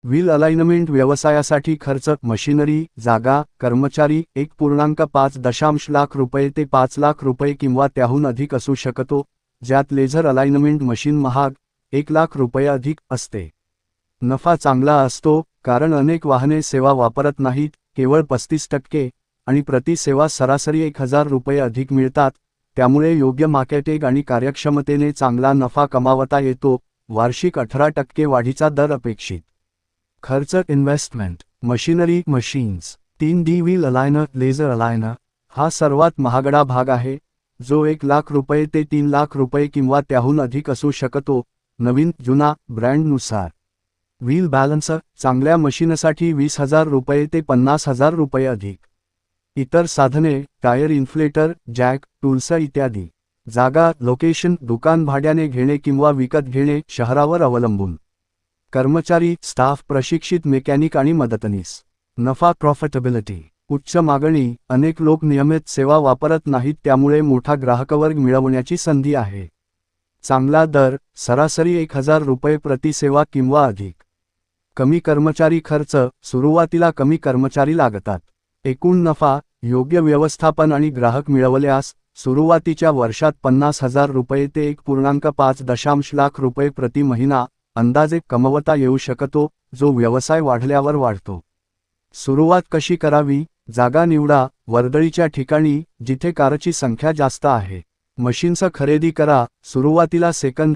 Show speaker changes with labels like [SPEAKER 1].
[SPEAKER 1] Wheel alignment व्यवसायासाठी खर्च machinery, जागा, कर्मचारी 1.5 लाख रुपये ते 5 लाख रुपये किंवा त्याहून अधिक असू शकतो, ज्यात लेझर अलाइनमेंट मशीन महाग 1 लाख रुपये अधिक असते. नफा चांगला असतो कारण अनेक वाहने सेवा वापरत नाहीत, केवळ 35%, आणि प्रति सेवा सरासरी 1000 रुपये अधिक मिळतात, त्यामुळे योग्य मार्केटिंग आणि कार्यक्षमतेने चांगला नफा कमावता येतो. वार्षिक 18% वाढीचा दर अपेक्षित. खर्च investment machinery machines 3D wheel aligner laser aligner हा सर्वात महागडा भाग आहे, जो 1 लाख रुपये ते 3 लाख रुपये किंवा त्याहून अधिक असू शकतो, नवीन जुना ब्रँडनुसार. व्हील बॅलन्सर चांगल्या मशीनसाठी 20,000 रुपये ते 50,000 रुपये अधिक. इतर साधने टायर इन्फ्लेटर, जॅक, टूल्स इत्यादी. जागा लोकेशन दुकान भाड्याने घेणे किंवा विकत घेणे शहरावर अवलंबून. कर्मचारी स्टाफ प्रशिक्षित मेकॅनिक आणि मदतनीस. नफा प्रॉफिटेबिलिटी उच्च मागणी अनेक लोक नियमित सेवा वापरत नाहीत, त्यामुळे मोठा ग्राहकवर्ग मिळवण्याची संधी आहे. चांगला दर सरासरी 1000 रुपये प्रति सेवा किंवा अधिक. कमी कर्मचारी खर्च सुरुवातीला कमी कर्मचारी लागतात. एकूण नफा योग्य व्यवस्थापन आणि ग्राहक मिळवल्यास सुरुवातीच्या वर्षात 50,000 रुपये ते 1.5 लाख रुपये प्रति महिना अंदाजे कमवता येऊ शकतो, जो व्यवसाय वाढल्यावर वाढतो. सुरुवात कशी करावी? जागा निवडा वर्दळीच्या ठिकाणी जिथे कारची संख्या जास्त आहे. मशीन्स खरेदी करा सुरुवातीला सेकंड